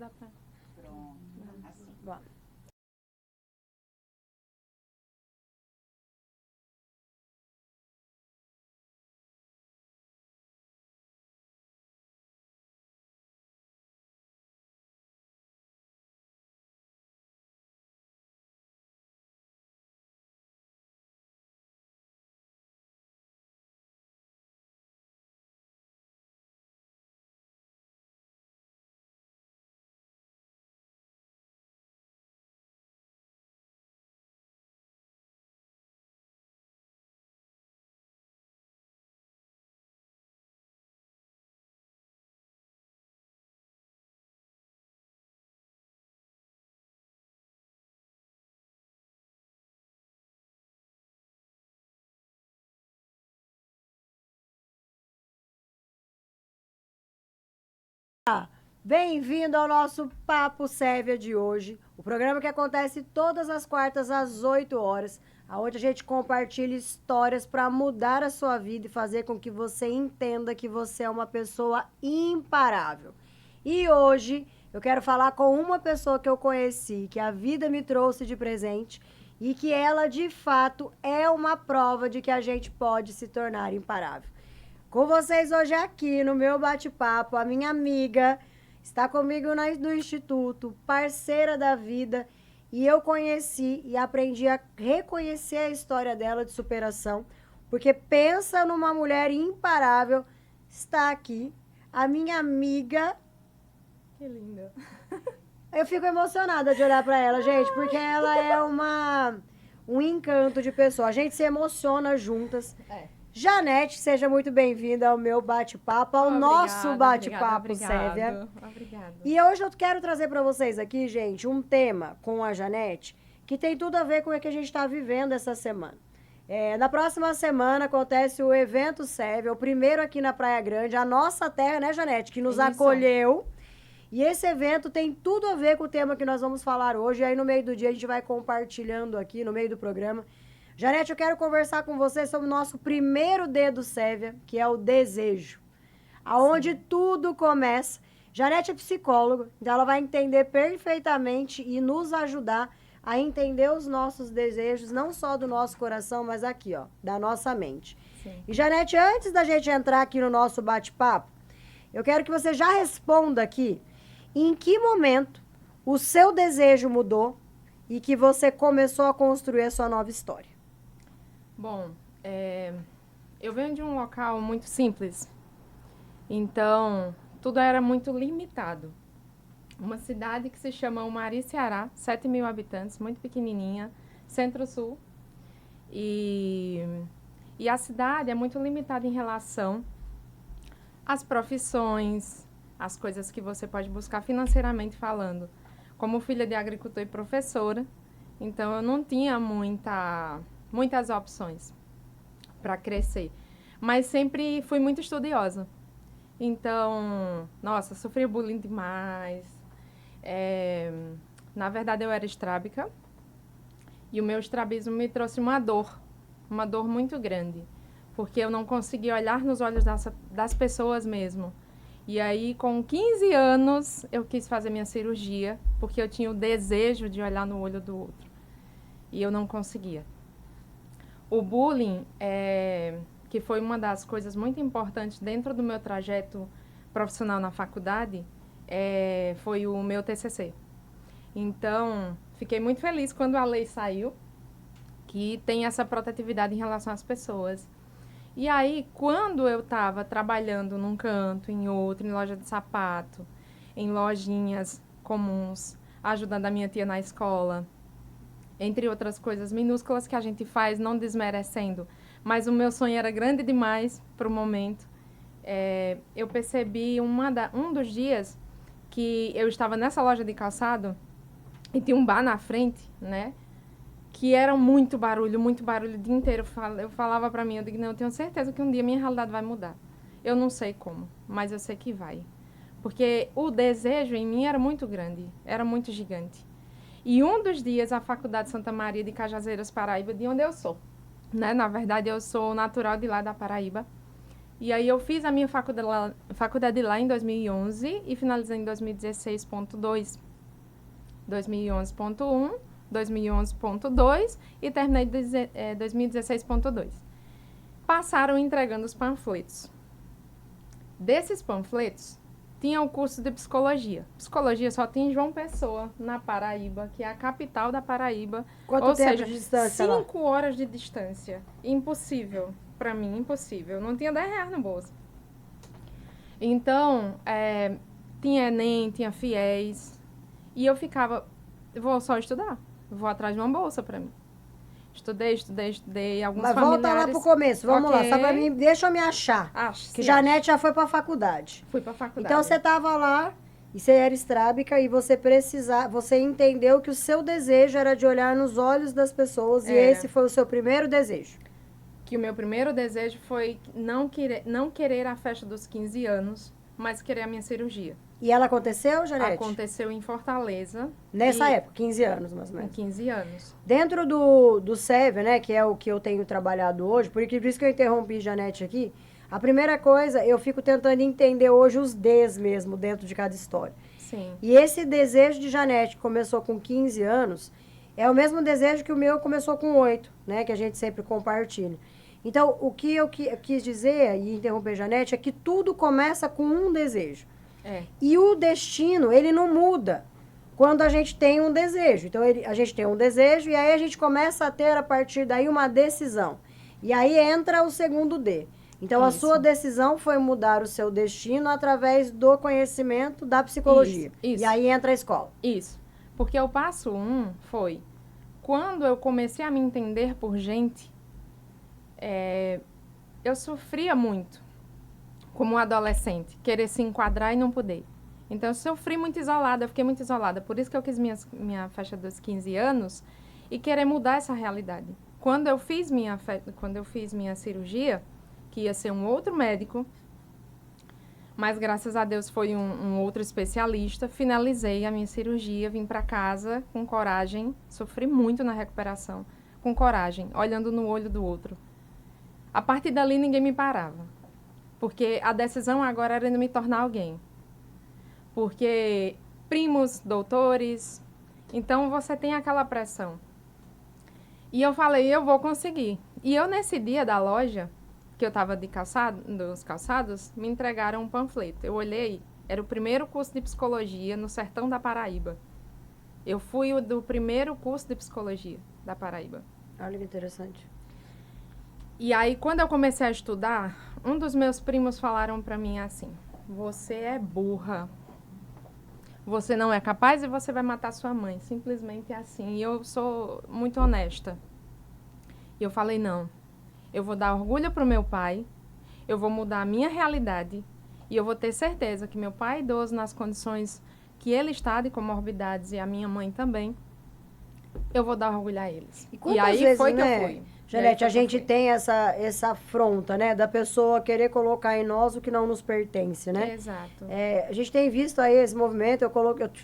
dá pra... Pronto, assim. Bom. Bem-vindo ao nosso Papo Sévia de hoje, o programa que acontece todas as quartas às 8 horas, onde a gente compartilha histórias para mudar a sua vida e fazer com que você entenda que você é uma pessoa imparável. E hoje eu quero falar com uma pessoa que eu conheci, que a vida me trouxe de presente e que ela de fato é uma prova de que a gente pode se tornar imparável. Com vocês hoje aqui no meu bate-papo, a minha amiga está comigo no Instituto, parceira da vida, e eu conheci e aprendi a reconhecer a história dela de superação, porque pensa numa mulher imparável, está aqui, a minha amiga. Que linda. Eu fico emocionada de olhar para ela, gente, porque ela é um encanto de pessoa. A gente se emociona juntas. Janete, seja muito bem-vinda ao meu bate-papo, ao nosso bate-papo, Sévia. Obrigada. E hoje eu quero trazer para vocês aqui, gente, um tema com a Janete que tem tudo a ver com o que a gente está vivendo essa semana. Na próxima semana acontece o evento Sévia, o primeiro aqui na Praia Grande, a nossa terra, né, Janete, que nos acolheu. E esse evento tem tudo a ver com o tema que nós vamos falar hoje. E aí, no meio do dia, a gente vai compartilhando aqui, no meio do programa. Janete, eu quero conversar com você sobre o nosso primeiro D do Sévia, que é o desejo. Aonde tudo começa. Janete é psicóloga, então ela vai entender perfeitamente e nos ajudar a entender os nossos desejos, não só do nosso coração, mas aqui, ó, da nossa mente. Sim. E, Janete, antes da gente entrar aqui no nosso bate-papo, eu quero que você já responda aqui em que momento o seu desejo mudou e que você começou a construir a sua nova história. Bom, eu venho de um local muito simples, então tudo era muito limitado. Uma cidade que se chama Umari, Ceará, 7.000 habitantes, muito pequenininha, centro-sul. E a cidade é muito limitada em relação às profissões, as coisas que você pode buscar financeiramente falando. Como filha de agricultor e professora, então eu não tinha muitas opções para crescer. Mas sempre fui muito estudiosa. Então, nossa, sofri bullying demais. Na verdade, eu era estrábica. E o meu estrabismo me trouxe uma dor muito grande. Porque eu não conseguia olhar nos olhos das pessoas mesmo. E aí, com 15 anos, eu quis fazer minha cirurgia, porque eu tinha o desejo de olhar no olho do outro. E eu não conseguia. O bullying, que foi uma das coisas muito importantes dentro do meu trajeto profissional na faculdade, foi o meu TCC. Então, fiquei muito feliz quando a lei saiu, que tem essa protetividade em relação às pessoas. E aí, quando eu estava trabalhando num canto, em outro, em loja de sapato, em lojinhas comuns, ajudando a minha tia na escola, entre outras coisas minúsculas que a gente faz, não desmerecendo, mas o meu sonho era grande demais para o momento. Eu percebi um dos dias que eu estava nessa loja de calçado e tinha um bar na frente, né? Que era muito barulho o dia inteiro. Eu falava pra mim, eu digo, não, eu tenho certeza que um dia minha realidade vai mudar. Eu não sei como, mas eu sei que vai. Porque o desejo em mim era muito grande, era muito gigante. E um dos dias, a Faculdade Santa Maria de Cajazeiras, Paraíba, de onde eu sou, né? Na verdade, eu sou natural de lá da Paraíba. E aí eu fiz a minha faculdade lá em 2011 e finalizei em 2016.2. 2011.1, 2011.2 e terminei em 2016.2. Passaram entregando os panfletos. Desses panfletos, tinha o curso de psicologia. Psicologia só tem em João Pessoa, na Paraíba, que é a capital da Paraíba. Quanto Ou tempo seja, de distância lá? 5 horas de distância. Impossível. Para mim, impossível. Não tinha R$10 no bolso. Então, tinha Enem, tinha FIES. E eu ficava, vou só estudar. Vou atrás de uma bolsa para mim. Estudei. Alguns Mas familiares... volta lá pro começo, vamos lá. Só pra Ok. mim, deixa eu me achar. Que Janete já foi pra faculdade. Fui pra faculdade. Então você tava lá e você era estrábica e você entendeu que o seu desejo era de olhar nos olhos das pessoas e Era. esse foi o seu primeiro desejo. Que o meu primeiro desejo foi não querer a festa dos 15 anos, mas querer a minha cirurgia. E ela aconteceu, Janete? Aconteceu em Fortaleza. Nessa época, 15 anos mais ou Com menos. 15 anos. Dentro do SEV, né, que é o que eu tenho trabalhado hoje, por isso que eu interrompi Janete aqui, a primeira coisa, eu fico tentando entender hoje os Ds mesmo dentro de cada história. Sim. E esse desejo de Janete, que começou com 15 anos, é o mesmo desejo que o meu começou com 8, né, que a gente sempre compartilha. Então, o que eu quis dizer, e interromper Janete, é que tudo começa com um desejo. E o destino, ele não muda quando a gente tem um desejo. Então, a gente tem um desejo e aí a gente começa a ter, a partir daí, uma decisão. E aí entra o segundo D. Então, a sua decisão foi mudar o seu destino através do conhecimento da psicologia. Isso. E aí entra a escola. Isso. Porque o passo 1 foi, quando eu comecei a me entender por gente, eu sofria muito. Como um adolescente, querer se enquadrar e não poder. Então, eu sofri muito isolada, eu fiquei muito isolada. Por isso que eu quis minha faixa dos 15 anos e querer mudar essa realidade. Quando eu fiz minha cirurgia, que ia ser um outro médico, mas graças a Deus foi um outro especialista, finalizei a minha cirurgia, vim para casa com coragem, sofri muito na recuperação, com coragem, olhando no olho do outro. A partir dali, ninguém me parava. Porque a decisão agora era de me tornar alguém. Porque primos, doutores, então você tem aquela pressão. E eu falei, eu vou conseguir. E eu, nesse dia da loja, que eu estava dos calçados, me entregaram um panfleto. Eu olhei, era o primeiro curso de psicologia no sertão da Paraíba. Eu fui do primeiro curso de psicologia da Paraíba. Olha que interessante. E aí, quando eu comecei a estudar, um dos meus primos falaram pra mim assim, você é burra, você não é capaz e você vai matar sua mãe, simplesmente assim. E eu sou muito honesta. E eu falei, não, eu vou dar orgulho pro meu pai, eu vou mudar a minha realidade e eu vou ter certeza que meu pai idoso, nas condições que ele está de comorbidades e a minha mãe também, eu vou dar orgulho a eles. E aí vezes, foi que né? eu fui. Janete, a gente tem essa afronta, né? Da pessoa querer colocar em nós o que não nos pertence, né? Exato. A gente tem visto aí esse movimento, eu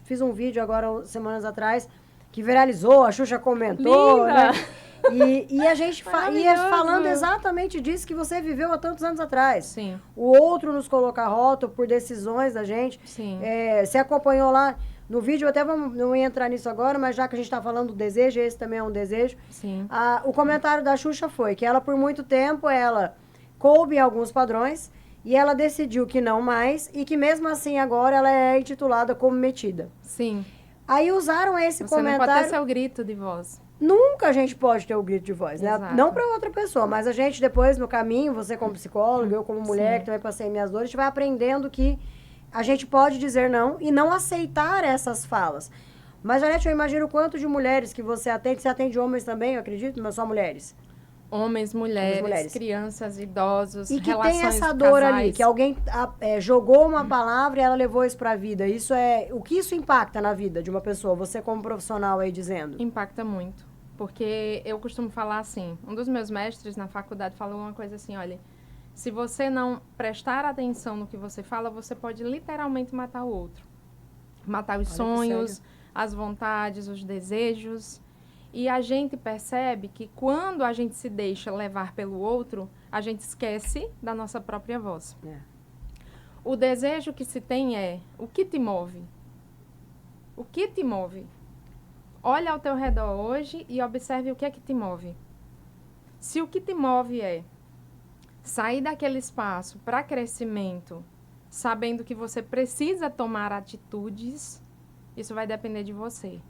fiz um vídeo agora, semanas atrás, que viralizou, a Xuxa comentou, Linda! né? E a gente ia Maravilhoso! falando exatamente disso que você viveu há tantos anos atrás. Sim. O outro nos colocar rótulo por decisões da gente. Sim. Você acompanhou lá... No vídeo, até não ia entrar nisso agora, mas já que a gente está falando do desejo, esse também é um desejo. Sim. O comentário da Xuxa foi que ela, por muito tempo, ela coube em alguns padrões e ela decidiu que não mais e que mesmo assim agora ela é intitulada como metida. Sim. Aí usaram esse Você comentário... não pode ter seu grito de voz. Nunca a gente pode ter o grito de voz, né? Exato. Não para outra pessoa, mas a gente depois, no caminho, você como psicóloga, eu como mulher, Sim. que também passei minhas dores, a gente vai aprendendo que a gente pode dizer não e não aceitar essas falas. Mas, Janete, eu imagino o quanto de mulheres que você atende homens também, eu acredito, mas só mulheres. Homens, mulheres, mulheres. crianças, idosos, E que relações tem essa de dor casais. ali, que alguém jogou uma palavra e ela levou isso pra vida. O que isso impacta na vida de uma pessoa? Você como profissional aí dizendo. Impacta muito. Porque eu costumo falar assim, um dos meus mestres na faculdade falou uma coisa assim, olha, se você não prestar atenção no que você fala, você pode literalmente matar o outro. Matar os sonhos, as vontades, os desejos. E a gente percebe que quando a gente se deixa levar pelo outro, a gente esquece da nossa própria voz. É. O desejo que se tem é: o que te move? O que te move? Olha ao teu redor hoje e observe o que é que te move. Se o que te move é sair daquele espaço para crescimento, sabendo que você precisa tomar atitudes, isso vai depender de você.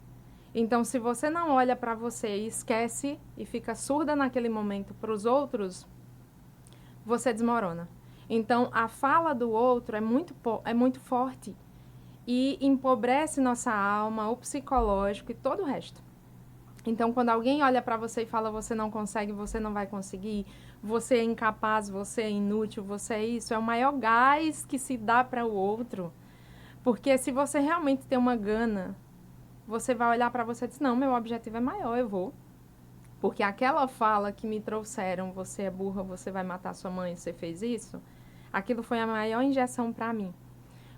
Então, se você não olha para você e esquece e fica surda naquele momento para os outros, você desmorona. Então, a fala do outro é muito forte e empobrece nossa alma, o psicológico e todo o resto. Então, quando alguém olha para você e fala você não consegue, você não vai conseguir, você é incapaz, você é inútil, você é isso, é o maior gás que se dá para o outro. Porque se você realmente tem uma gana, você vai olhar para você e dizer, não, meu objetivo é maior, eu vou. Porque aquela fala que me trouxeram, você é burra, você vai matar sua mãe, você fez isso, aquilo foi a maior injeção para mim.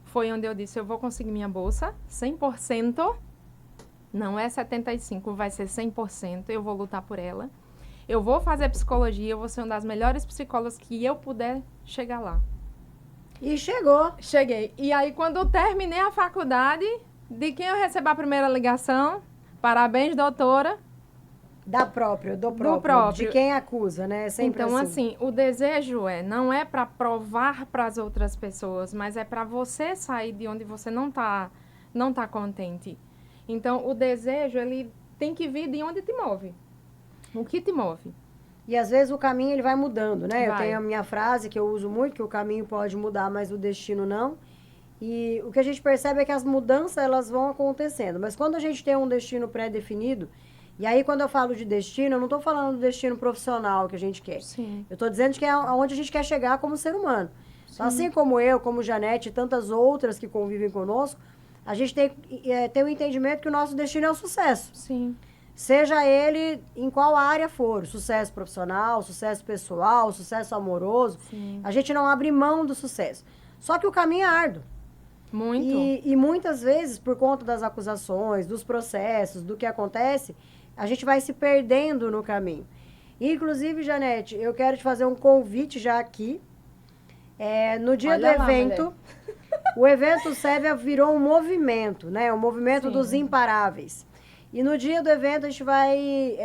Foi onde eu disse, eu vou conseguir minha bolsa, 100%, não é 75%, vai ser 100%, eu vou lutar por ela. Eu vou fazer psicologia, eu vou ser uma das melhores psicólogas que eu puder chegar lá. E chegou. Cheguei. E aí, quando eu terminei a faculdade, de quem eu recebo a primeira ligação? Parabéns, doutora. Do próprio. De quem acusa, né? É sempre então, assim, o desejo não é para provar para as outras pessoas, mas é para você sair de onde você não tá contente. Então, o desejo, ele tem que vir de onde te move. O que te move? E às vezes o caminho ele vai mudando, né? Vai. Eu tenho a minha frase que eu uso muito, que o caminho pode mudar, mas o destino não. E o que a gente percebe é que as mudanças elas vão acontecendo. Mas quando a gente tem um destino pré-definido, e aí quando eu falo de destino, eu não estou falando do destino profissional que a gente quer. Sim. Eu estou dizendo que é aonde a gente quer chegar como ser humano. Então, assim como eu, como Janete e tantas outras que convivem conosco, a gente tem o entendimento que o nosso destino é o sucesso. Sim. Seja ele em qual área for, sucesso profissional, sucesso pessoal, sucesso amoroso, Sim. a gente não abre mão do sucesso. Só que o caminho é árduo. Muito. E muitas vezes, por conta das acusações, dos processos, do que acontece, a gente vai se perdendo no caminho. Inclusive, Janete, eu quero te fazer um convite já aqui. No dia Olha do lá, evento, o evento Sévia virou um movimento, né? O movimento Sim. dos imparáveis. E no dia do evento a gente vai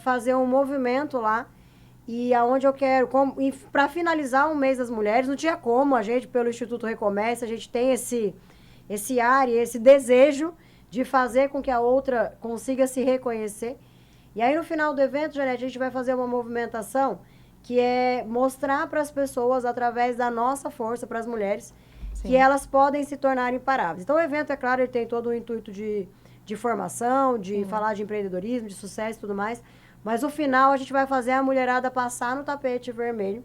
fazer um movimento lá. E aonde eu quero, para finalizar o mês das mulheres, não tinha como, a gente, pelo Instituto Recomece, a gente tem esse ar e esse desejo de fazer com que a outra consiga se reconhecer. E aí no final do evento, Janete, a gente vai fazer uma movimentação que é mostrar para as pessoas, através da nossa força, para as mulheres, Sim. que elas podem se tornar imparáveis. Então o evento, é claro, ele tem todo o intuito de formação, de falar de empreendedorismo, de sucesso e tudo mais. Mas no final a gente vai fazer a mulherada passar no tapete vermelho.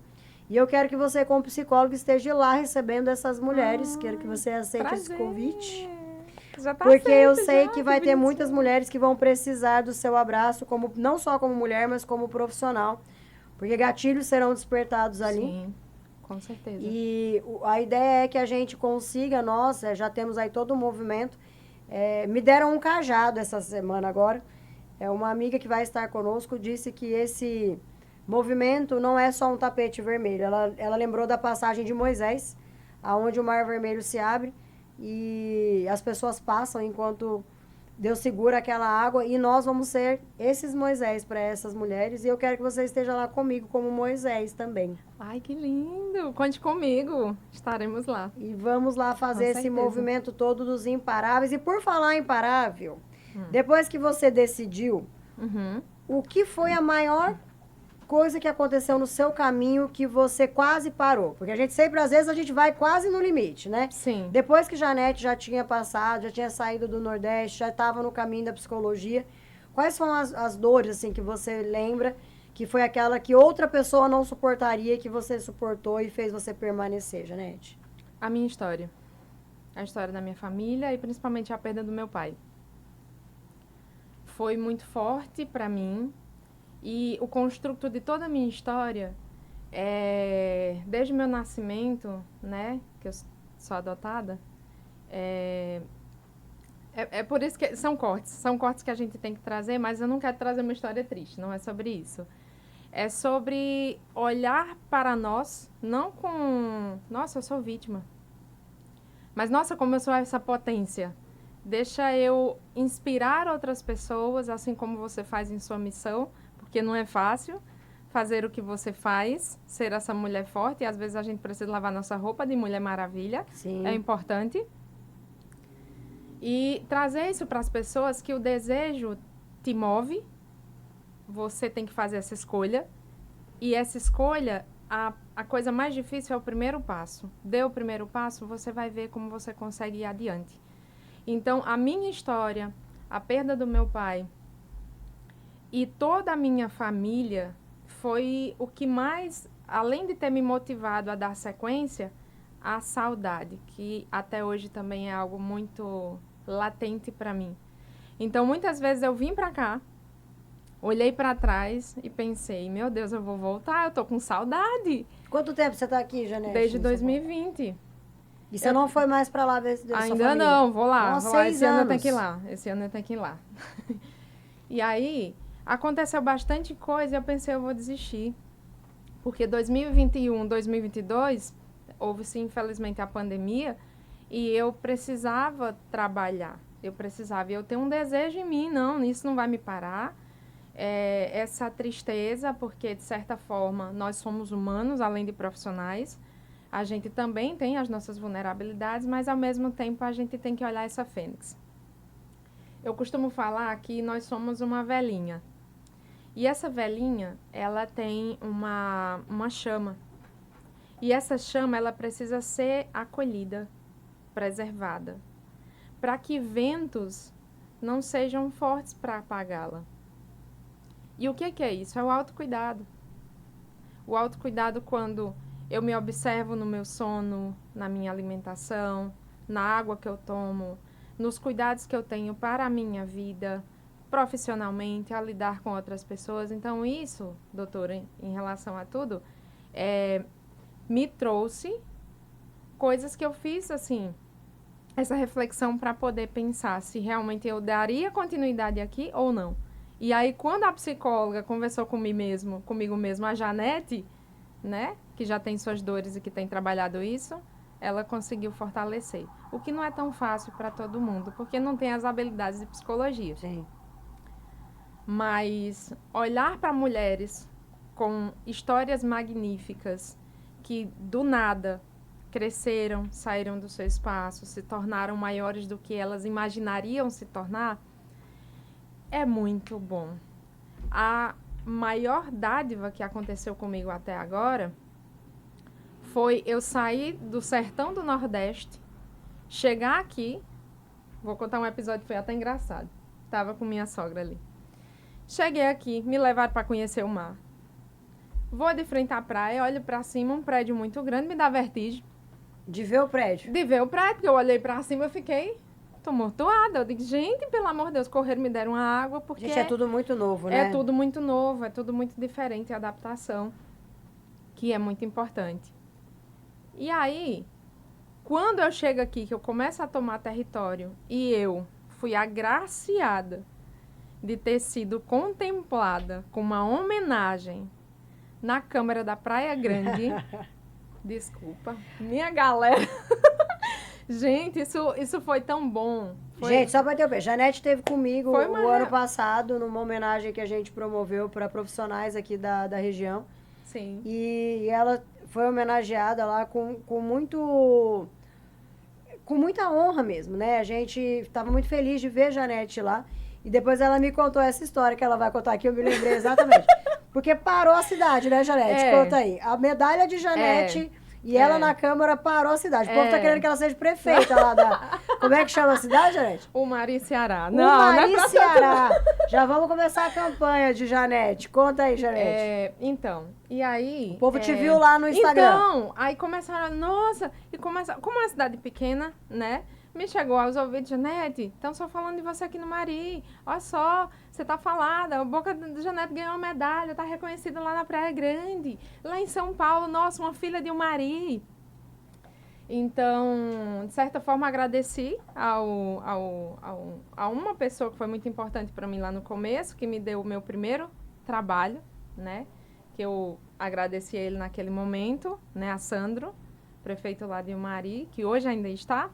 E eu quero que você, como psicólogo, esteja lá recebendo essas mulheres. Quero que você aceite esse convite. Já tá Porque eu aceito, sei já, que vai ter bonitinho. muitas mulheres que vão precisar do seu abraço, não só como mulher, mas como profissional. Porque gatilhos serão despertados ali. Sim, com certeza. E a ideia é que a gente consiga, nós já temos aí todo o movimento. Me deram um cajado essa semana agora. Uma amiga que vai estar conosco disse que esse movimento não é só um tapete vermelho. Ela lembrou da passagem de Moisés, aonde o mar vermelho se abre e as pessoas passam enquanto Deus segura aquela água, e nós vamos ser esses Moisés para essas mulheres. E eu quero que você esteja lá comigo como Moisés também. Ai, que lindo! Conte comigo, estaremos lá. E vamos lá fazer esse certeza. movimento todo dos imparáveis. E por falar em imparável, depois que você decidiu, o que foi a maior coisa que aconteceu no seu caminho que você quase parou? Porque a gente sempre, às vezes, a gente vai quase no limite, né? Sim. Depois que Janete já tinha passado, já tinha saído do Nordeste, já estava no caminho da psicologia, quais foram as dores, assim, que você lembra que foi aquela que outra pessoa não suportaria, que você suportou e fez você permanecer, Janete? A minha história. A história da minha família e principalmente a perda do meu pai. Foi muito forte para mim. E o construto de toda a minha história, desde o meu nascimento, né, que eu sou adotada, É por isso que são cortes que a gente tem que trazer, mas eu não quero trazer uma história triste, não é sobre isso. É sobre olhar para nós, não com, nossa, eu sou vítima, mas nossa, como eu sou essa potência. Deixa eu inspirar outras pessoas, assim como você faz em sua missão, porque não é fácil fazer o que você faz, ser essa mulher forte, e às vezes a gente precisa lavar nossa roupa de Mulher Maravilha, Sim. é importante. E trazer isso para as pessoas, que o desejo te move, você tem que fazer essa escolha, e essa escolha, a coisa mais difícil é o primeiro passo. Dê o primeiro passo, você vai ver como você consegue ir adiante. Então, a minha história, a perda do meu pai e toda a minha família foi o que mais, além de ter me motivado a dar sequência, a saudade, que até hoje também é algo muito latente para mim. Então, muitas vezes eu vim para cá, olhei para trás e pensei, meu Deus, eu vou voltar, eu tô com saudade. Quanto tempo você tá aqui, Janete? Desde 2020. E você não foi mais pra lá ver sua Ainda família? não, vou lá. Nossa, Vou lá. 6 Esse ano eu tenho anos. que ir lá. Esse ano eu tenho que ir lá. E aí, aconteceu bastante coisa e eu pensei, eu vou desistir. Porque 2021, 2022, houve-se infelizmente a pandemia e eu precisava trabalhar. Eu tenho um desejo em mim, não, isso não vai me parar. Essa tristeza, porque de certa forma nós somos humanos, além de profissionais. A gente também tem as nossas vulnerabilidades, mas ao mesmo tempo a gente tem que olhar essa fênix. Eu costumo falar que nós somos uma velhinha. E essa velhinha, ela tem uma chama. E essa chama, ela precisa ser acolhida, preservada, para que ventos não sejam fortes para apagá-la. E o que é isso? É o autocuidado. O autocuidado quando eu me observo no meu sono, na minha alimentação, na água que eu tomo, nos cuidados que eu tenho para a minha vida, profissionalmente, a lidar com outras pessoas. Então, isso, doutora, em relação a tudo, me trouxe coisas que eu fiz, assim, essa reflexão para poder pensar se realmente eu daria continuidade aqui ou não. E aí, quando a psicóloga conversou comigo mesmo, a Janete, né, que já tem suas dores e que tem trabalhado isso, ela conseguiu fortalecer. O que não é tão fácil para todo mundo, porque não tem as habilidades de psicologia. Sim. Mas olhar para mulheres com histórias magníficas, que do nada cresceram, saíram do seu espaço, se tornaram maiores do que elas imaginariam se tornar, é muito bom. A maior dádiva que aconteceu comigo até agora foi eu sair do sertão do Nordeste, chegar aqui, vou contar um episódio que foi até engraçado, estava com minha sogra ali. Cheguei aqui, me levaram para conhecer o mar. Vou de frente à praia, olho para cima, um prédio muito grande, me dá vertigem. De ver o prédio? De ver o prédio, porque eu olhei para cima e fiquei tumultuada. Eu digo, gente, pelo amor de Deus, correram, me deram uma água, porque... Gente, é tudo muito novo, né? É tudo muito novo, é tudo muito diferente, a adaptação, que é muito importante. E aí, quando eu chego aqui, que eu começo a tomar território, e eu fui agraciada de ter sido contemplada com uma homenagem na Câmara da Praia Grande, desculpa, minha galera... Gente, isso foi tão bom. Gente, só pra ter o beijo. Janete esteve comigo Foi o ano passado, numa homenagem que a gente promoveu para profissionais aqui da região. Sim. E ela foi homenageada lá com muita honra mesmo, né? A gente estava muito feliz de ver Janete lá. E depois ela me contou essa história que ela vai contar aqui, eu me lembrei exatamente. Porque parou a cidade, né, Janete? Conta aí. A medalha de Janete... E ela na Câmara parou a cidade. O povo tá querendo que ela seja prefeita lá da... Como é que chama a cidade, Janete? Umari, Ceará. Umari, Ceará. Já vamos começar a campanha de Janete. Conta aí, Janete. Então, e aí... O povo te viu lá no Instagram. Então, aí começaram, nossa, como é uma cidade pequena, né? Me chegou aos ouvidos, Janete, estão só falando de você aqui no Mari. Olha só, você tá falada, a boca de Janete ganhou uma medalha, tá reconhecida lá na Praia Grande. Lá em São Paulo, nossa, uma filha de Umari. Então, de certa forma, agradeci a uma pessoa que foi muito importante para mim lá no começo, que me deu o meu primeiro trabalho, né? Que eu agradeci a ele naquele momento, né? A Sandro, prefeito lá de Umari, que hoje ainda está.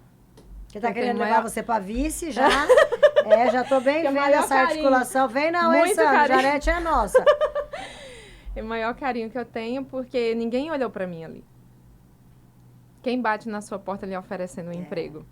Que tá Eu querendo tenho levar maior- você pra vice já. Já tô bem Tenho vendo maior essa carinho. articulação. Vem não, hein, Muito Sandra? carinho. Janete é nossa. É o maior carinho que eu tenho, porque ninguém olhou para mim ali. Quem bate na sua porta lhe oferecendo um emprego.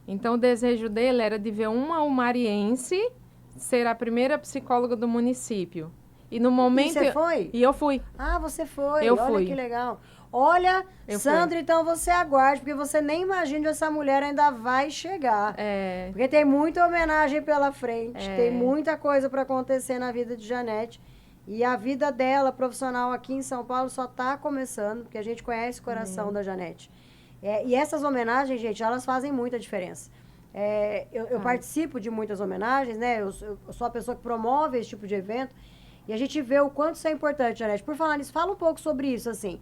Então, o desejo dele era de ver uma umariense ser a primeira psicóloga do município. E no momento... E você foi? E eu fui. Ah, você foi. Eu Olha fui. que legal. Olha, Eu Sandra, então você aguarde, porque você nem imagina onde essa mulher ainda vai chegar. É, Porque tem muita homenagem pela frente, É. tem muita coisa para acontecer na vida de Janete. E a vida dela, profissional aqui em São Paulo, só está começando, porque a gente conhece o coração da Janete. E essas homenagens, gente, elas fazem muita diferença. Eu participo de muitas homenagens, né? Eu sou a pessoa que promove esse tipo de evento. E a gente vê o quanto isso é importante, Janete. Por falar nisso, fala um pouco sobre isso, assim.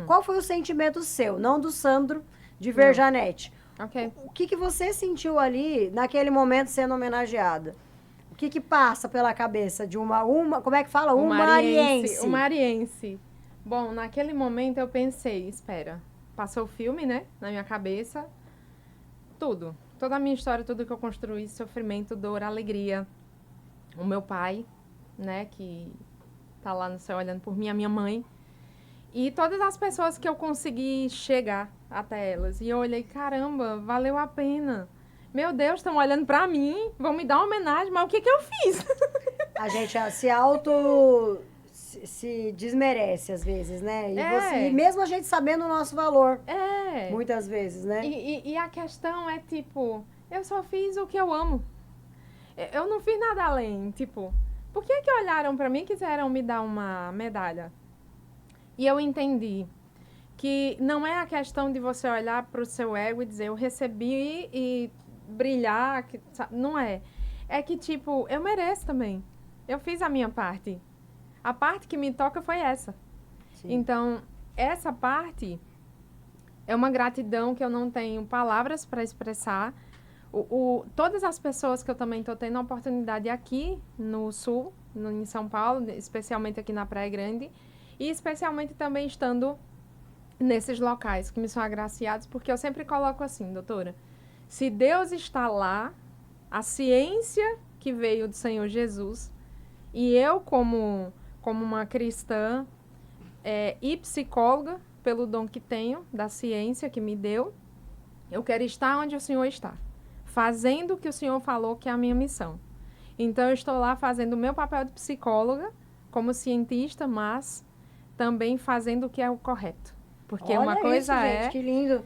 Qual foi o sentimento seu, não do Sandro, de ver Não. Janete? ok. O que você sentiu ali, naquele momento, sendo homenageada? O que passa pela cabeça de uma como é que fala? Umariense. Umariense. Bom, naquele momento eu pensei, espera, passou o filme, né, na minha cabeça, tudo. Toda a minha história, tudo que eu construí, sofrimento, dor, alegria. O meu pai, né, que tá lá no céu olhando por mim, a minha mãe. E todas as pessoas que eu consegui chegar até elas. E eu olhei, caramba, valeu a pena. Meu Deus, estão olhando pra mim, vão me dar uma homenagem, mas o que eu fiz? A gente se desmerece às vezes, né? E mesmo a gente sabendo o nosso valor, muitas vezes, né? E a questão é, tipo, eu só fiz o que eu amo. Eu não fiz nada além, tipo, por que olharam pra mim e quiseram me dar uma medalha? E eu entendi que não é a questão de você olhar pro seu ego e dizer, eu recebi e brilhar, não é. É que, tipo, eu mereço também. Eu fiz a minha parte. A parte que me toca foi essa. Sim. Então, essa parte é uma gratidão que eu não tenho palavras para expressar. Todas as pessoas que eu também estou tendo a oportunidade aqui no Sul, em São Paulo, especialmente aqui na Praia Grande, e especialmente também estando nesses locais que me são agraciados, porque eu sempre coloco assim, doutora, se Deus está lá, a ciência que veio do Senhor Jesus, e eu como uma cristã e psicóloga, pelo dom que tenho, da ciência que me deu, eu quero estar onde o Senhor está, fazendo o que o Senhor falou que é a minha missão. Então, eu estou lá fazendo o meu papel de psicóloga, como cientista, mas também fazendo o que é o correto. Porque Olha uma coisa isso, gente, que lindo.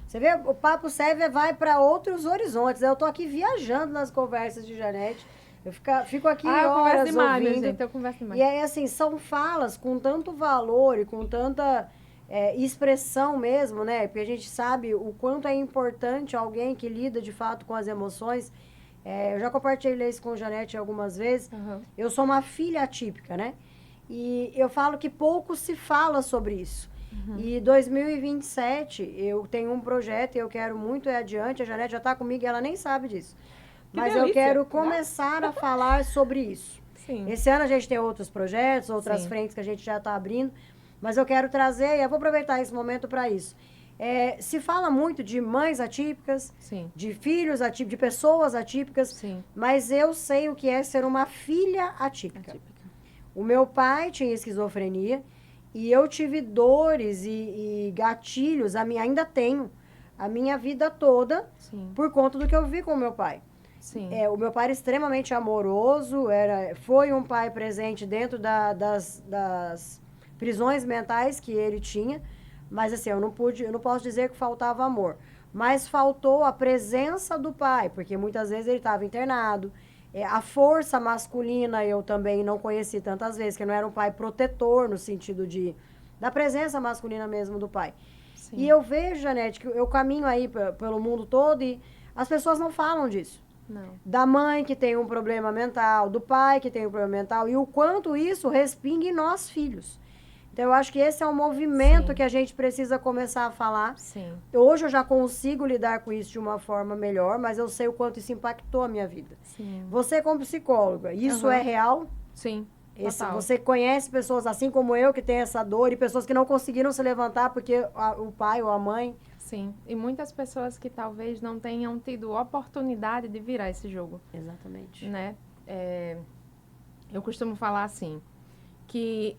Você vê, o Papo Sérvia vai para outros horizontes. Eu tô aqui viajando nas conversas de Janete. Eu fico aqui eu converso horas demais, minha ouvindo. gente, eu converso demais. E aí, assim, são falas com tanto valor e com tanta expressão mesmo, né? Porque a gente sabe o quanto é importante alguém que lida de fato com as emoções. Eu já compartilhei isso com a Janete algumas vezes. Uhum. Eu sou uma filha atípica, né? E eu falo que pouco se fala sobre isso. E 2027, eu tenho um projeto e eu quero muito ir adiante. A Janete já está comigo e ela nem sabe disso. Mas eu delícia, quero né? começar a falar sobre isso. Sim. Esse ano a gente tem outros projetos, outras Sim. frentes que a gente já está abrindo. Mas eu quero trazer, e eu vou aproveitar esse momento para isso. Se fala muito de mães atípicas, Sim. de filhos atípicos, de pessoas atípicas. Sim. Mas eu sei o que é ser uma filha atípica. O meu pai tinha esquizofrenia e eu tive dores e gatilhos, ainda tenho, a minha vida toda, Sim. por conta do que eu vi com o meu pai. Sim. O meu pai era extremamente amoroso, foi um pai presente dentro das prisões mentais que ele tinha, mas assim, eu não posso dizer que faltava amor, mas faltou a presença do pai, porque muitas vezes ele estava internado. A força masculina eu também não conheci tantas vezes, que não era um pai protetor no sentido da presença masculina mesmo do pai. Sim. E eu vejo, Janete, que eu caminho aí pelo mundo todo e as pessoas não falam disso. Não. Da mãe que tem um problema mental, do pai que tem um problema mental e o quanto isso respinga em nós filhos. Então, eu acho que esse é um movimento Sim. que a gente precisa começar a falar. Sim. Hoje eu já consigo lidar com isso de uma forma melhor, mas eu sei o quanto isso impactou a minha vida. Sim. Você como psicóloga, isso Aham. é real? Sim. Total. Você conhece pessoas assim como eu que têm essa dor e pessoas que não conseguiram se levantar porque o pai ou a mãe... Sim. E muitas pessoas que talvez não tenham tido oportunidade de virar esse jogo, Exatamente. né? Eu costumo falar assim, que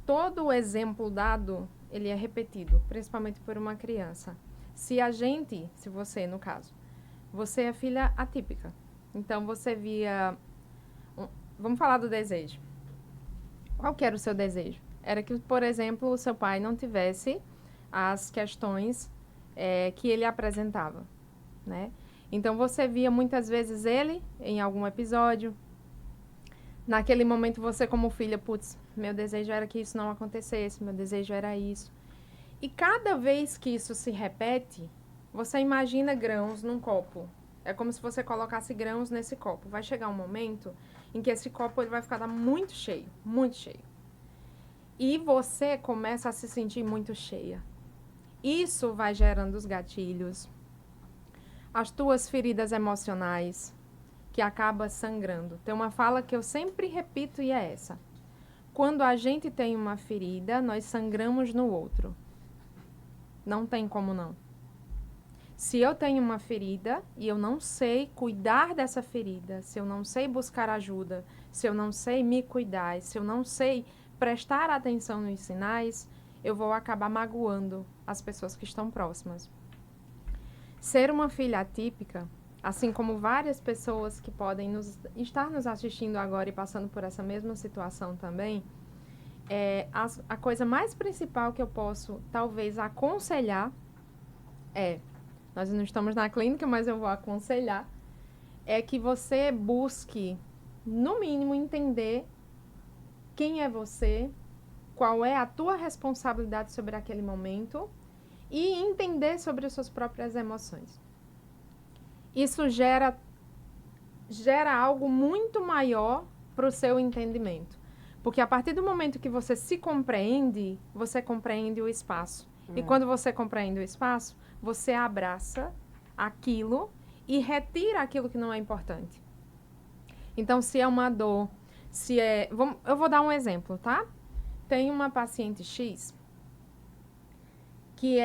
todo o exemplo dado, ele é repetido, principalmente por uma criança. Se você, no caso, você é filha atípica, então você via... Vamos falar do desejo. Qual que era o seu desejo? Era que, por exemplo, o seu pai não tivesse as questões que ele apresentava, né? Então, você via muitas vezes ele em algum episódio. Naquele momento, você como filha, putz, meu desejo era que isso não acontecesse, meu desejo era isso. E cada vez que isso se repete, você imagina grãos num copo. É como se você colocasse grãos nesse copo. Vai chegar um momento em que esse copo ele vai ficar muito cheio, muito cheio. E você começa a se sentir muito cheia. Isso vai gerando os gatilhos, as tuas feridas emocionais, que acaba sangrando. Tem uma fala que eu sempre repito e é essa. Quando a gente tem uma ferida, nós sangramos no outro. Não tem como não. Se eu tenho uma ferida e eu não sei cuidar dessa ferida, se eu não sei buscar ajuda, se eu não sei me cuidar, se eu não sei prestar atenção nos sinais, eu vou acabar magoando as pessoas que estão próximas. Ser uma filha atípica, assim como várias pessoas que podem estar nos assistindo agora e passando por essa mesma situação também, a coisa mais principal que eu posso, talvez, aconselhar nós não estamos na clínica, mas eu vou aconselhar, é que você busque, no mínimo, entender quem é você, qual é a tua responsabilidade sobre aquele momento e entender sobre as suas próprias emoções. Isso gera algo muito maior para o seu entendimento. Porque a partir do momento que você se compreende, você compreende o espaço. E quando você compreende o espaço, você abraça aquilo e retira aquilo que não é importante. Então, se é uma dor, eu vou dar um exemplo, tá? Tem uma paciente X que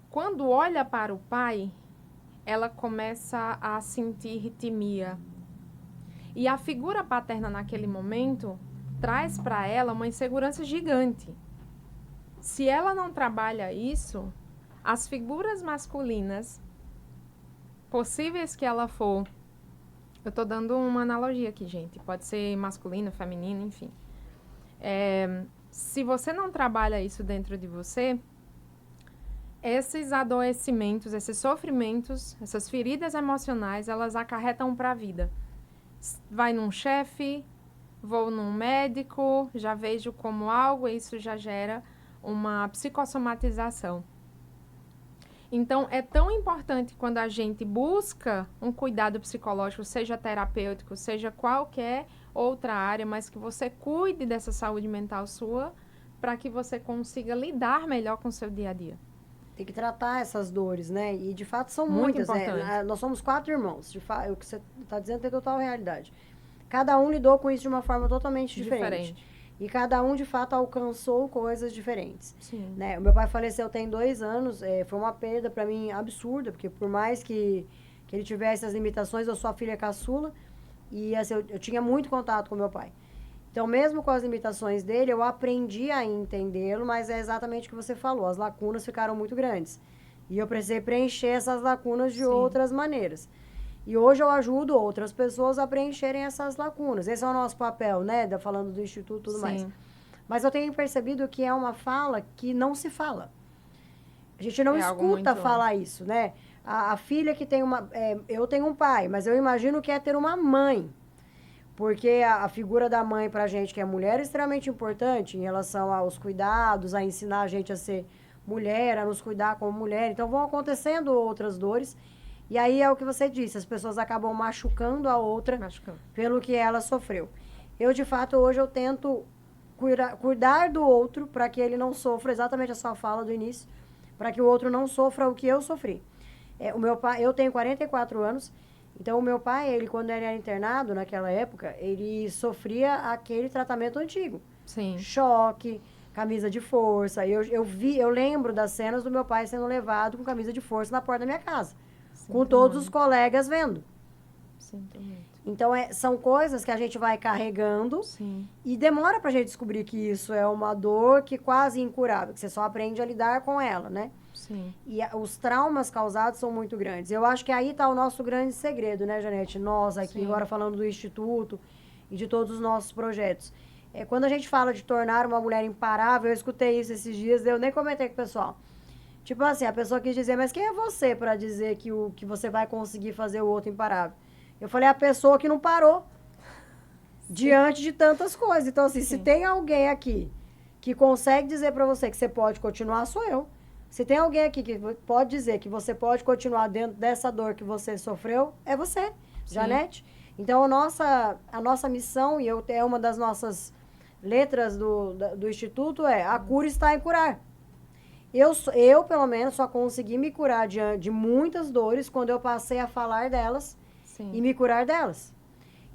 quando olha para o pai, ela começa a sentir ritmia. E a figura paterna naquele momento traz para ela uma insegurança gigante. Se ela não trabalha isso, as figuras masculinas possíveis que ela for, eu estou dando uma analogia aqui, gente, pode ser masculino, feminino, enfim. Se você não trabalha isso dentro de você, esses adoecimentos, esses sofrimentos, essas feridas emocionais, elas acarretam para a vida. Vai num chefe, vou num médico, já vejo como algo, isso já gera uma psicossomatização. Então, é tão importante quando a gente busca um cuidado psicológico, seja terapêutico, seja qualquer outra área, mas que você cuide dessa saúde mental sua, para que você consiga lidar melhor com o seu dia a dia. Tem que tratar essas dores, né? E, de fato, são Muito muitas. importante. Nós somos 4 irmãos. O que você está dizendo tem total realidade. Cada um lidou com isso de uma forma totalmente diferente. E cada um, de fato, alcançou coisas diferentes. Sim. Né? O meu pai faleceu tem 2 anos. Foi uma perda, para mim, absurda. Porque por mais que ele tivesse as limitações, eu sou a filha caçula. E assim, eu tinha muito contato com meu pai. Então, mesmo com as limitações dele, eu aprendi a entendê-lo, mas é exatamente o que você falou. As lacunas ficaram muito grandes. E eu precisei preencher essas lacunas de outras maneiras. E hoje eu ajudo outras pessoas a preencherem essas lacunas. Esse é o nosso papel, né? Falando do Instituto e tudo mais. Mas eu tenho percebido que é uma fala que não se fala. A gente não escuta falar isso, né? A filha que tem uma... eu tenho um pai, mas eu imagino que é ter uma mãe. Porque a figura da mãe pra gente, que é mulher, é extremamente importante em relação aos cuidados, a ensinar a gente a ser mulher, a nos cuidar como mulher. Então, vão acontecendo outras dores. E aí é o que você disse, as pessoas acabam machucando a outra pelo que ela sofreu. Eu, de fato, hoje eu tento cuidar do outro para que ele não sofra, exatamente a sua fala do início, para que o outro não sofra o que eu sofri. O meu pai, eu tenho 44 anos, então o meu pai, ele quando ele era internado naquela época, ele sofria aquele tratamento antigo. Sim. Choque, camisa de força. Eu lembro das cenas do meu pai sendo levado com camisa de força na porta da minha casa, com todos os colegas vendo. Sinto muito. Então, são coisas que a gente vai carregando. Sim. E demora pra gente descobrir que isso é uma dor que quase incurável, que você só aprende a lidar com ela, né? Sim. E os traumas causados são muito grandes. Eu acho que aí tá o nosso grande segredo, né, Janete? Nós aqui, Sim. agora falando do Instituto e de todos os nossos projetos. Quando a gente fala de tornar uma mulher imparável, eu escutei isso esses dias, eu nem comentei com o pessoal. Tipo assim, a pessoa quis dizer, mas quem é você pra dizer que você vai conseguir fazer o outro imparável? Eu falei, a pessoa que não parou diante de tantas coisas. Então, assim, se tem alguém aqui que consegue dizer pra você que você pode continuar, sou eu. Se tem alguém aqui que pode dizer que você pode continuar dentro dessa dor que você sofreu, é você, Janete. Então, a nossa missão, e é uma das nossas letras do Instituto, a cura está em curar. Eu, pelo menos, só consegui me curar de muitas dores quando eu passei a falar delas. Sim. E me curar delas.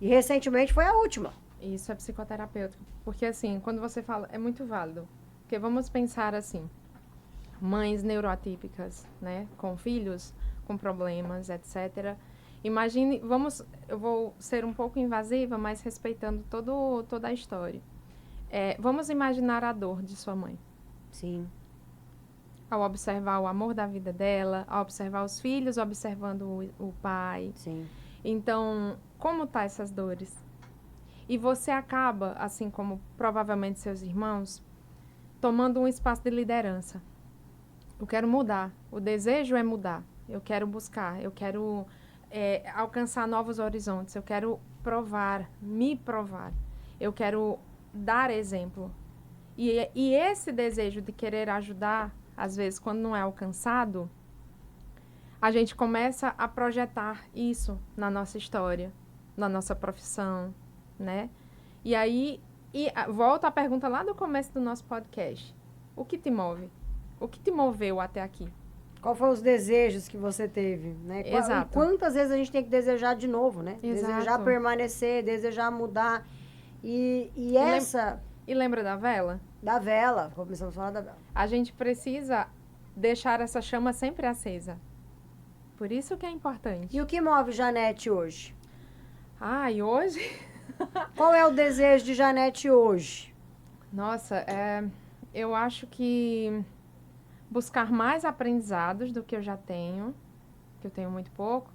E recentemente foi a última. Isso é psicoterapêutico. Porque, assim, quando você fala, é muito válido. Porque vamos pensar assim, mães neuroatípicas, né? Com filhos, com problemas, etc. Imagine, eu vou ser um pouco invasiva, mas respeitando toda a história. Vamos imaginar a dor de sua mãe. Sim. Ao observar o amor da vida dela, ao observar os filhos, observando o pai. Sim. Então, como tá essas dores? E você acaba, assim como provavelmente seus irmãos, tomando um espaço de liderança. Eu quero mudar. O desejo é mudar. Eu quero buscar. Eu quero alcançar novos horizontes. Eu quero me provar. Eu quero dar exemplo. E esse desejo de querer ajudar, às vezes, quando não é alcançado, a gente começa a projetar isso na nossa história, na nossa profissão, né? E aí, volta à pergunta lá do começo do nosso podcast. O que te move? O que te moveu até aqui? Qual foram os desejos que você teve, né? Exato. Quantas vezes a gente tem que desejar de novo, né? Exato. Desejar permanecer, desejar mudar. E lembra da vela? Da vela, começamos a falar da vela. A gente precisa deixar essa chama sempre acesa. Por isso que é importante. E o que move Janete hoje? E hoje? Qual é o desejo de Janete hoje? Nossa, eu acho que buscar mais aprendizados do que eu já tenho, que eu tenho muito pouco,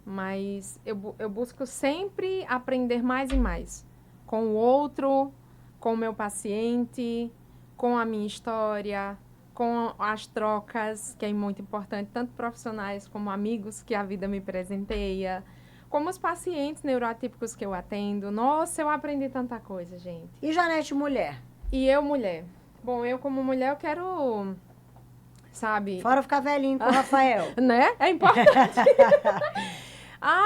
mas eu busco sempre aprender mais e mais. Com o outro, com o meu paciente, com a minha história, com as trocas, que é muito importante, tanto profissionais como amigos que a vida me presenteia, como os pacientes neuroatípicos que eu atendo. Nossa, eu aprendi tanta coisa, gente. E Janete mulher? E eu mulher? Bom, eu como mulher, eu quero, sabe... Fora ficar velhinho com o Rafael. Né? É importante.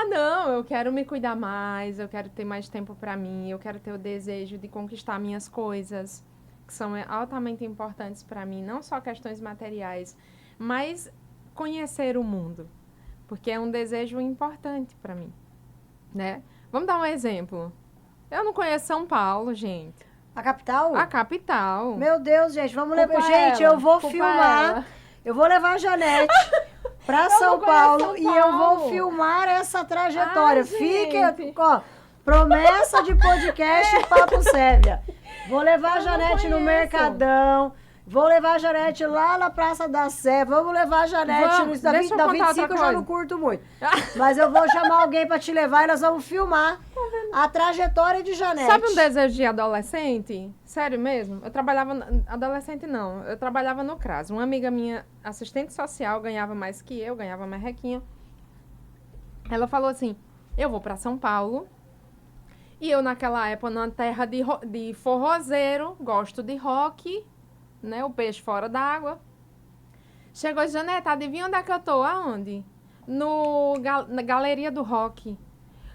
Não, eu quero me cuidar mais, eu quero ter mais tempo pra mim, eu quero ter o desejo de conquistar minhas coisas, que são altamente importantes para mim, não só questões materiais, mas conhecer o mundo, porque é um desejo importante para mim, né? Vamos dar um exemplo. Eu não conheço São Paulo, gente. A capital? A capital. Meu Deus, gente, vamos levar. Gente, eu vou filmar. Eu vou levar a Janete para São Paulo e eu vou filmar essa trajetória. Fique, ó, promessa de podcast Papo Sévia. Vou levar a Janete no Mercadão. Vou levar a Janete lá na Praça da Sé. Vamos levar a Janete no da 25, eu já não curto muito. Mas eu vou chamar alguém para te levar e nós vamos filmar a trajetória de Janete. Sabe um desejo de adolescente? Sério mesmo? Eu trabalhava... Adolescente não. Eu trabalhava no CRAS. Uma amiga minha, assistente social, ganhava mais que eu, ganhava merrequinha. Ela falou assim, eu vou para São Paulo. E eu, naquela época, numa terra de forrozeiro, gosto de rock, né? O peixe fora d'água. Chegou, Janete, adivinha onde é que eu tô? Aonde? Na Galeria do Rock.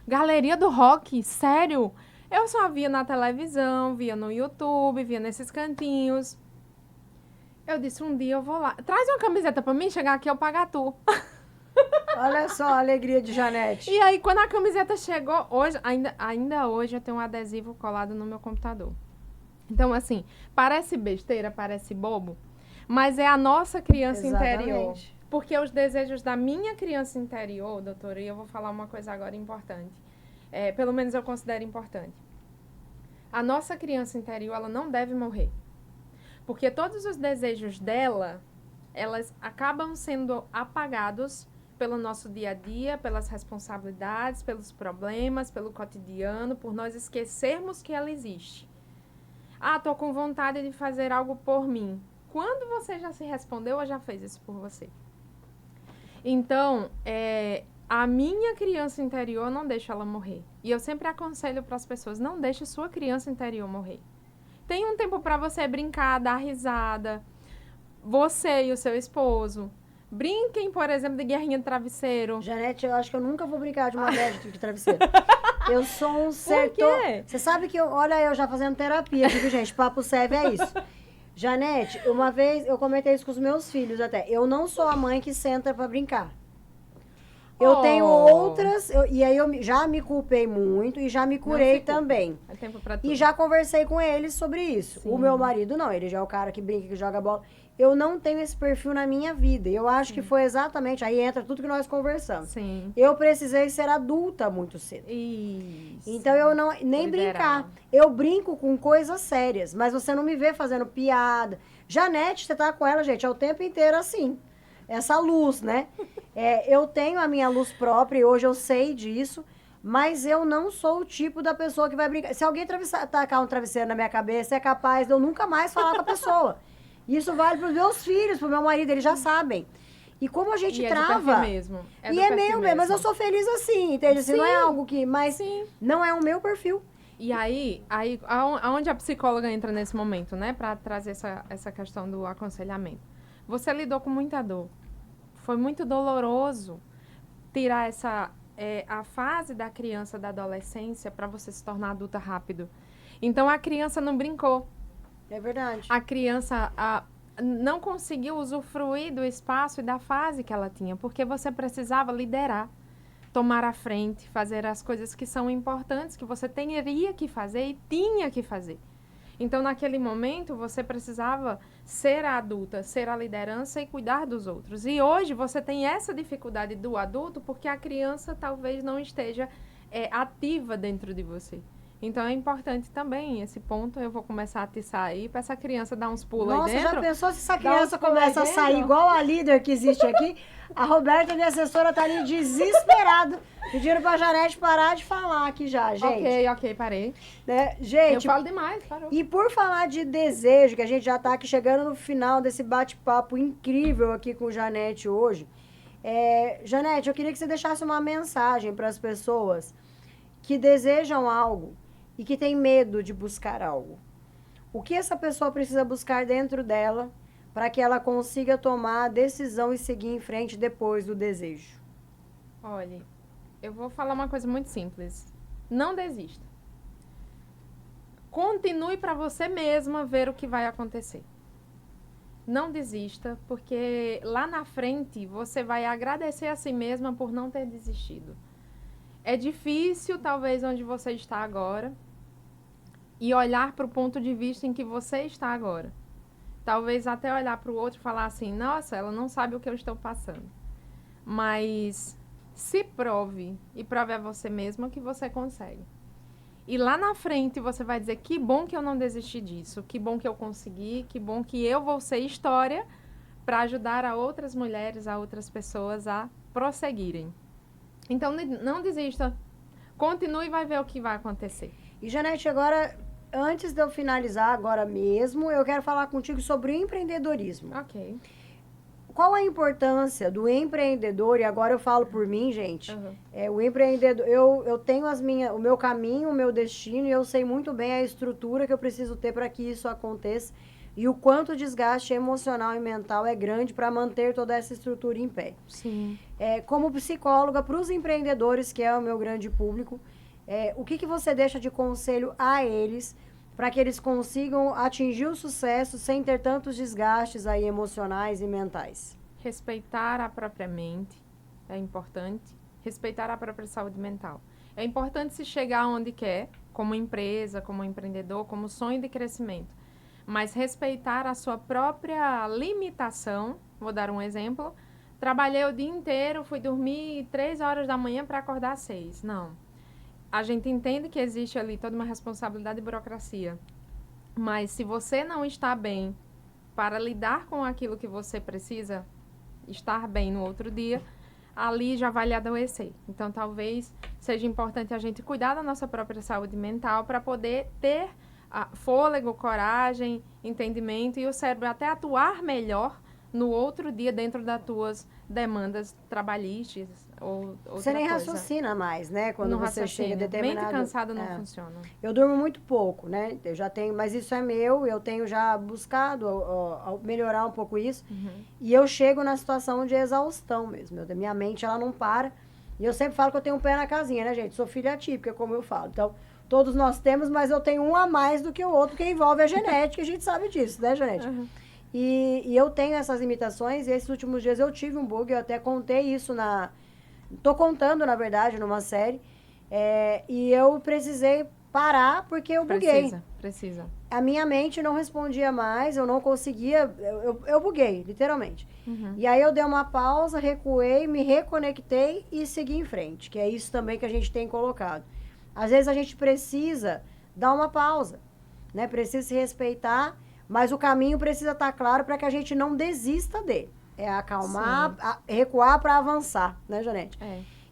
Galeria do Rock? Sério? Eu só via na televisão, via no YouTube, via nesses cantinhos. Eu disse, um dia eu vou lá. Traz uma camiseta pra mim, chegar aqui eu pagar tu. Olha só a alegria de Janete. E aí, quando a camiseta chegou, hoje, ainda hoje eu tenho um adesivo colado no meu computador. Então, assim, parece besteira, parece bobo, mas é a nossa criança interior. Exatamente. Porque os desejos da minha criança interior, doutora, e eu vou falar uma coisa agora importante, pelo menos eu considero importante. A nossa criança interior, ela não deve morrer. Porque todos os desejos dela, elas acabam sendo apagados pelo nosso dia a dia, pelas responsabilidades, pelos problemas, pelo cotidiano, por nós esquecermos que ela existe. Ah, tô com vontade de fazer algo por mim. Quando você já se respondeu ou já fez isso por você? Então, a minha criança interior não deixa ela morrer. E eu sempre aconselho para as pessoas, não deixe sua criança interior morrer. Tem um tempo para você brincar, dar risada. Você e o seu esposo. Brinquem, por exemplo, de guerrinha de travesseiro. Janete, eu acho que eu nunca vou brincar de uma guerra de travesseiro. Eu sou um certo... quê? Você sabe que, olha eu já fazendo terapia aqui, viu, gente? Papo serve é isso. Janete, uma vez eu comentei isso com os meus filhos até. Eu não sou a mãe que senta pra brincar. Eu tenho outras, e aí eu já me culpei muito e já me curei também. É tempo pra tudo. E já conversei com eles sobre isso. Sim. O meu marido não, ele já é o cara que brinca, que joga bola. Eu não tenho esse perfil na minha vida. Eu acho que foi exatamente, aí entra tudo que nós conversamos. Sim. Eu precisei ser adulta muito cedo. Isso. Então eu não nem Liderar. brincar. Eu brinco com coisas sérias, mas você não me vê fazendo piada. Janete, você tá com ela, gente, é o tempo inteiro assim. Essa luz, né? Eu tenho a minha luz própria e hoje eu sei disso, mas eu não sou o tipo da pessoa que vai brincar. Se alguém tacar um travesseiro na minha cabeça, é capaz de eu nunca mais falar com a pessoa. Isso vale pros meus filhos, pro meu marido, eles já sabem. E como a gente E é do trava... perfil mesmo. e do é perfil meu mesmo, mas eu sou feliz assim, entende? Assim, não é Sim. algo que... Mas Sim. não é o meu perfil. E aí aonde a psicóloga entra nesse momento, né? Pra trazer essa questão do aconselhamento. Você lidou com muita dor. Foi muito doloroso tirar a fase da criança, da adolescência, para você se tornar adulta rápido. Então, a criança não brincou. É verdade. A criança não conseguiu usufruir do espaço e da fase que ela tinha, porque você precisava liderar, tomar a frente, fazer as coisas que são importantes, que você teria que fazer e tinha que fazer. Então, naquele momento, você precisava ser a adulta, ser a liderança e cuidar dos outros. E hoje, você tem essa dificuldade do adulto porque a criança talvez não esteja ativa dentro de você. Então, é importante também esse ponto. Eu vou começar a atiçar aí para essa criança dar uns pulos aí dentro. Nossa, já pensou se essa Dá criança uns pulos começa a aí sair dentro? igual a líder que existe aqui? A Roberta, minha assessora, tá ali desesperada, pedindo pra Janete parar de falar aqui já, gente. Ok, parei. Né? Eu Gente, falo demais, parou. e por falar de desejo, que a gente já tá aqui chegando no final desse bate-papo incrível aqui com Janete hoje. Janete, eu queria que você deixasse uma mensagem para as pessoas que desejam algo e que têm medo de buscar algo. O que essa pessoa precisa buscar dentro dela para que ela consiga tomar a decisão e seguir em frente depois do desejo? Olha, eu vou falar uma coisa muito simples. Não desista. Continue para você mesma ver o que vai acontecer. Não desista, porque lá na frente você vai agradecer a si mesma por não ter desistido. É difícil, talvez, onde você está agora e olhar para o ponto de vista em que você está agora. Talvez até olhar para o outro e falar assim, nossa, ela não sabe o que eu estou passando. Mas se prove e prove a você mesma que você consegue. E lá na frente você vai dizer, que bom que eu não desisti disso, que bom que eu consegui, que bom que eu vou ser história para ajudar a outras mulheres, a outras pessoas a prosseguirem. Então não desista, continue e vai ver o que vai acontecer. E, Janete, agora, antes de eu finalizar agora mesmo, eu quero falar contigo sobre o empreendedorismo. Ok. Qual a importância do empreendedor, e agora eu falo por mim, gente, o empreendedor, eu tenho o meu caminho, o meu destino, e eu sei muito bem a estrutura que eu preciso ter para que isso aconteça, e o quanto o desgaste emocional e mental é grande para manter toda essa estrutura em pé. Sim. Como psicóloga, para os empreendedores, que é o meu grande público, o que você deixa de conselho a eles para que eles consigam atingir o sucesso sem ter tantos desgastes aí emocionais e mentais? Respeitar a própria mente é importante. Respeitar a própria saúde mental. É importante se chegar onde quer, como empresa, como empreendedor, como sonho de crescimento. Mas respeitar a sua própria limitação. Vou dar um exemplo. Trabalhei o dia inteiro, fui dormir 3 horas da manhã para acordar às 6. Não. A gente entende que existe ali toda uma responsabilidade e burocracia. Mas se você não está bem para lidar com aquilo que você precisa estar bem no outro dia, ali já vai lhe adoecer. Então, talvez seja importante a gente cuidar da nossa própria saúde mental para poder ter fôlego, coragem, entendimento e o cérebro até atuar melhor no outro dia dentro das tuas demandas trabalhistas ou outra Você nem coisa. raciocina mais, né? Quando Não você chega a determinado... Mente cansada não funciona. Eu durmo muito pouco, né? Eu já tenho, mas isso é meu, eu tenho já buscado melhorar um pouco isso. E eu chego na situação de exaustão mesmo. Minha mente, ela não para. E eu sempre falo que eu tenho um pé na casinha, né, gente? Sou filha típica, como eu falo. Então, todos nós temos, mas eu tenho um a mais do que o outro, que envolve a genética, a gente sabe disso, né, genética? E eu tenho essas limitações, e esses últimos dias eu tive um bug, eu até contei isso tô contando, na verdade, numa série, e eu precisei parar porque eu buguei. Precisa. A minha mente não respondia mais, eu não conseguia, eu buguei, literalmente. E aí eu dei uma pausa, recuei, me reconectei e segui em frente, que é isso também que a gente tem colocado. Às vezes a gente precisa dar uma pausa, né? Precisa se respeitar, mas o caminho precisa estar claro para que a gente não desista dele. É acalmar, recuar para avançar, né, Janete?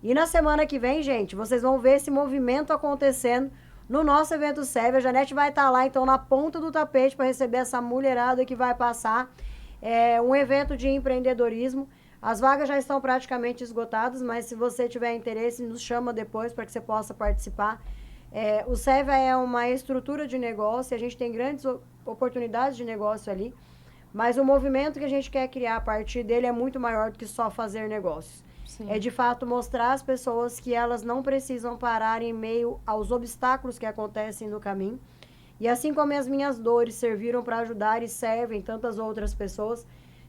E na semana que vem, gente, vocês vão ver esse movimento acontecendo no nosso evento Serve. A Janete vai estar lá, então, na ponta do tapete para receber essa mulherada que vai passar. É um evento de empreendedorismo. As vagas já estão praticamente esgotadas, mas se você tiver interesse, nos chama depois para que você possa participar. O Serve é uma estrutura de negócio, a gente tem grandes oportunidades de negócio ali, mas o movimento que a gente quer criar a partir dele é muito maior do que só fazer negócios. Sim. É de fato mostrar às pessoas que elas não precisam parar em meio aos obstáculos que acontecem no caminho. E assim como as minhas dores serviram para ajudar e servem tantas outras pessoas,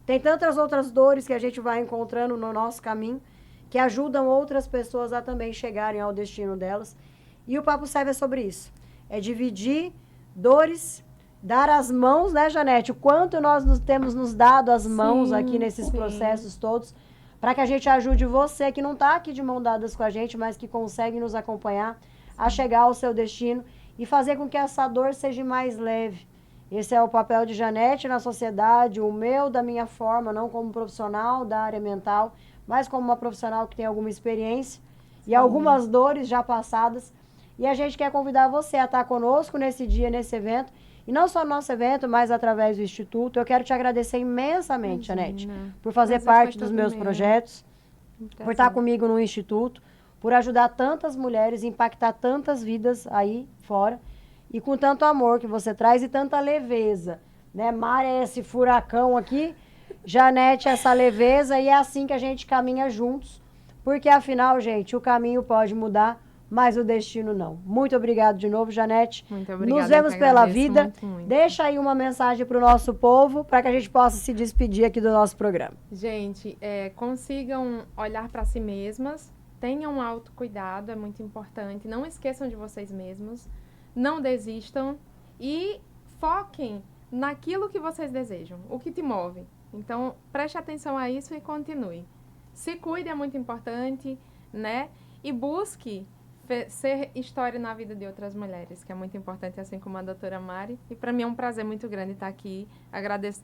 tem tantas outras dores que a gente vai encontrando no nosso caminho que ajudam outras pessoas a também chegarem ao destino delas. E o Papo Serve é sobre isso. É dividir dores, dar as mãos, né, Janete? O quanto nós temos nos dado as mãos aqui nesses processos todos, para que a gente ajude você que não está aqui de mão dadas com a gente, mas que consegue nos acompanhar a chegar ao seu destino e fazer com que essa dor seja mais leve. Esse é o papel de Janete na sociedade, o meu, da minha forma, não como profissional da área mental, mas como uma profissional que tem alguma experiência e algumas dores já passadas. E a gente quer convidar você a estar conosco nesse dia, nesse evento. E não só no nosso evento, mas através do Instituto. Eu quero te agradecer imensamente, Janete, por fazer parte dos meus projetos, por estar comigo no Instituto, por ajudar tantas mulheres, impactar tantas vidas aí fora. E com tanto amor que você traz e tanta leveza, né? Mara é esse furacão aqui, Janete é essa leveza, e é assim que a gente caminha juntos. Porque afinal, gente, o caminho pode mudar, mas o destino não. Muito obrigado de novo, Janete. Muito obrigada. Nos vemos pela vida. Muito, muito. Deixa aí uma mensagem para o nosso povo, para que a gente possa se despedir aqui do nosso programa. Gente, consigam olhar para si mesmas, tenham autocuidado, é muito importante. Não esqueçam de vocês mesmos, não desistam e foquem naquilo que vocês desejam, o que te move. Então, preste atenção a isso e continue. Se cuide, é muito importante, né? E busque ser história na vida de outras mulheres, que é muito importante, assim como a doutora Mari. E para mim é um prazer muito grande estar aqui. Agradeço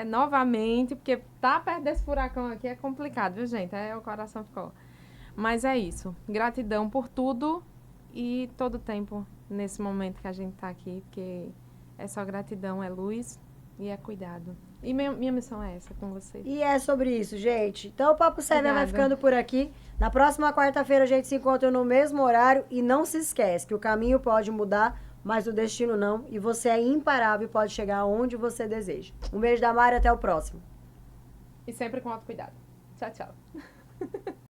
novamente, porque tá perto desse furacão aqui é complicado, viu, gente? O coração ficou. Mas é isso. Gratidão por tudo e todo o tempo nesse momento que a gente tá aqui, porque é só gratidão, é luz e é cuidado. E minha missão é essa com vocês. E é sobre isso, gente. Então o Papo Serve vai ficando por aqui. Na próxima quarta-feira a gente se encontra no mesmo horário. E não se esquece que o caminho pode mudar, mas o destino não. E você é imparável e pode chegar aonde você deseja. Um beijo da Mari, até o próximo. E sempre com autocuidado. Tchau, tchau.